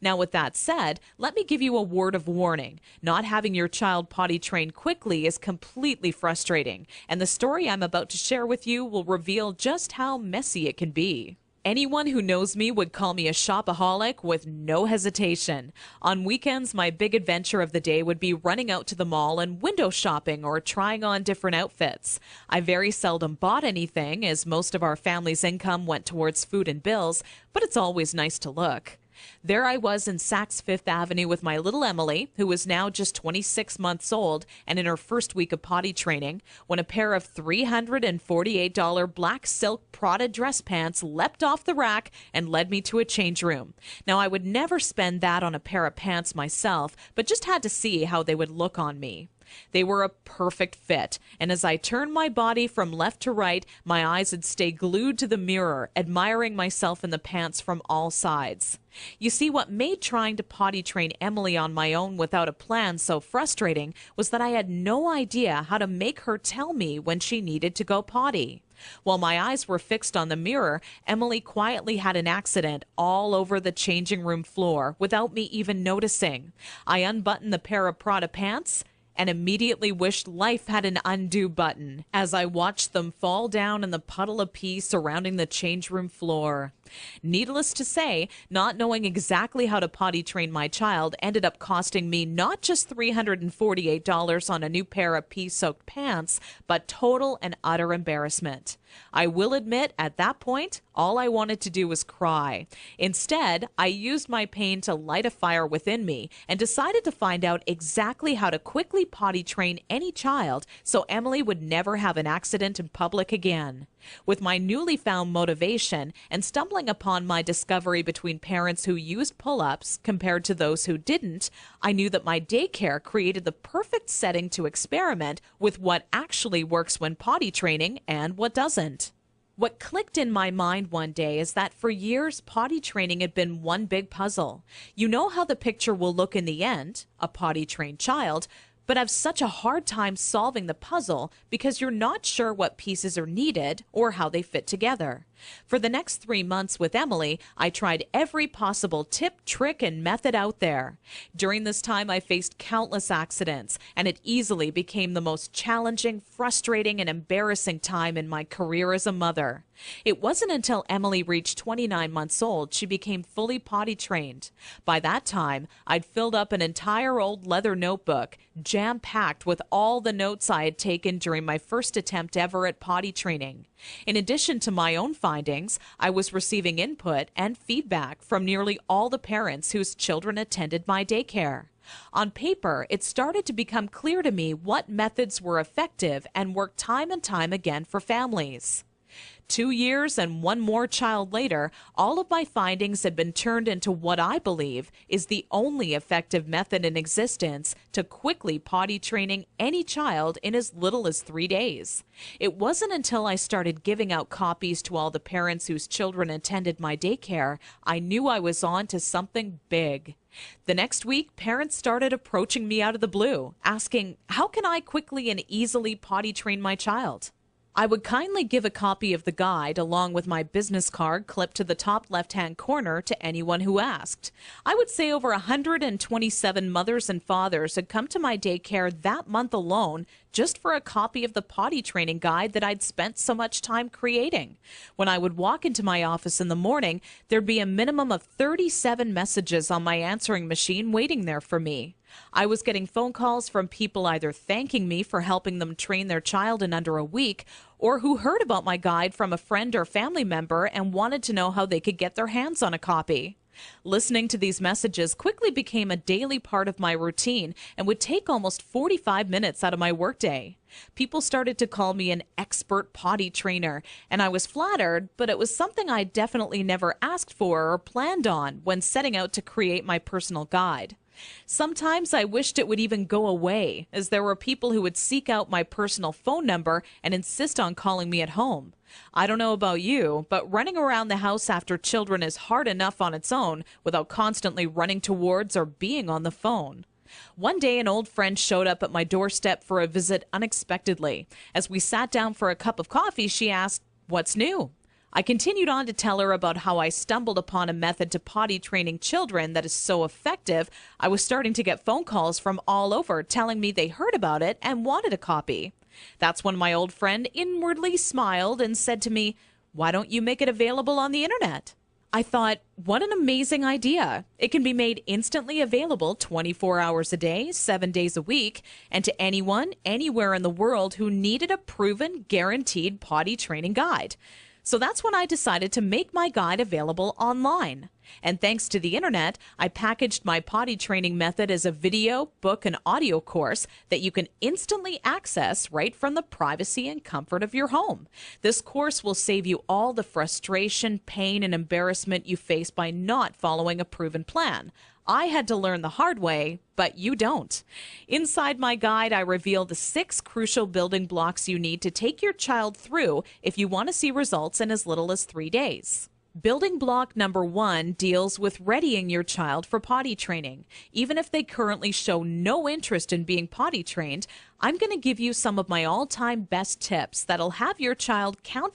Now, with that said, let me give you a word of warning. Not having your child potty trained quickly is completely frustrating, and the story I'm about to share with you will reveal just how messy it can be. Anyone who knows me would call me a shopaholic with no hesitation. On weekends, my big adventure of the day would be running out to the mall and window shopping or trying on different outfits. I very seldom bought anything, as most of our family's income went towards food and bills, but it's always nice to look. There I was in Saks Fifth Avenue with my little Emily, who was now just 26 months old and in her first week of potty training, when a pair of $348 black silk Prada dress pants leapt off the rack and led me to a change room. Now, I would never spend that on a pair of pants myself, but just had to see how they would look on me. They were a perfect fit, and as I turned my body from left to right, my eyes would stay glued to the mirror, admiring myself in the pants from all sides. You see, what made trying to potty train Emily on my own without a plan so frustrating was that I had no idea how to make her tell me when she needed to go potty. While my eyes were fixed on the mirror, Emily quietly had an accident all over the changing room floor without me even noticing. I unbuttoned the pair of Prada pants and immediately wished life had an undo button as I watched them fall down in the puddle of pee surrounding the change room floor. Needless to say, not knowing exactly how to potty train my child ended up costing me not just $348 on a new pair of pee-soaked pants, but total and utter embarrassment. I will admit, at that point, all I wanted to do was cry. Instead, I used my pain to light a fire within me and decided to find out exactly how to quickly potty train any child so Emily would never have an accident in public again. With my newly found motivation and stumbling upon my discovery between parents who used pull-ups compared to those who didn't, I knew that my daycare created the perfect setting to experiment with what actually works when potty training and what doesn't. What clicked in my mind one day is that for years, potty training had been one big puzzle. You know how the picture will look in the end, a potty-trained child, but have such a hard time solving the puzzle because you're not sure what pieces are needed or how they fit together. For the next 3 months with Emily, I tried every possible tip, trick, and method out there. During this time, I faced countless accidents, and it easily became the most challenging, frustrating, and embarrassing time in my career as a mother. It wasn't until Emily reached 29 months old she became fully potty trained. By that time, I'd filled up an entire old leather notebook, jam-packed with all the notes I had taken during my first attempt ever at potty training. In addition to my own findings, I was receiving input and feedback from nearly all the parents whose children attended my daycare. On paper, it started to become clear to me what methods were effective and worked time and time again for families. 2 years and one more child later, all of my findings had been turned into what I believe is the only effective method in existence to quickly potty training any child in as little as 3 days. It wasn't until I started giving out copies to all the parents whose children attended my daycare I knew I was on to something big. The next week, parents started approaching me out of the blue, asking, how can I quickly and easily potty train my child? I would kindly give a copy of the guide along with my business card clipped to the top left-hand corner to anyone who asked. I would say over 127 mothers and fathers had come to my daycare that month alone just for a copy of the potty training guide that I'd spent so much time creating. When I would walk into my office in the morning, there'd be a minimum of 37 messages on my answering machine waiting there for me. I was getting phone calls from people either thanking me for helping them train their child in under a week, or who heard about my guide from a friend or family member and wanted to know how they could get their hands on a copy. Listening to these messages quickly became a daily part of my routine and would take almost 45 minutes out of my workday. People started to call me an expert potty trainer, and I was flattered, but it was something I definitely never asked for or planned on when setting out to create my personal guide. Sometimes I wished it would even go away, as there were people who would seek out my personal phone number and insist on calling me at home. I don't know about you, but running around the house after children is hard enough on its own without constantly running towards or being on the phone. One day, an old friend showed up at my doorstep for a visit unexpectedly. As we sat down for a cup of coffee, she asked, "What's new?" I continued on to tell her about how I stumbled upon a method to potty training children that is so effective, I was starting to get phone calls from all over telling me they heard about it and wanted a copy. That's when my old friend inwardly smiled and said to me, "Why don't you make it available on the internet?" I thought, what an amazing idea. It can be made instantly available 24 hours a day, 7 days a week, and to anyone, anywhere in the world who needed a proven, guaranteed potty training guide. So that's when I decided to make my guide available online. And thanks to the internet, I packaged my potty training method as a video, book, and audio course that you can instantly access right from the privacy and comfort of your home. This course will save you all the frustration, pain, and embarrassment you face by not following a proven plan. I had to learn the hard way, but you don't. Inside my guide, I reveal the 6 crucial building blocks you need to take your child through if you want to see results in as little as 3 days. Building block number 1 deals with readying your child for potty training. Even if they currently show no interest in being potty trained, I'm going to give you some of my all-time best tips that'll have your child counting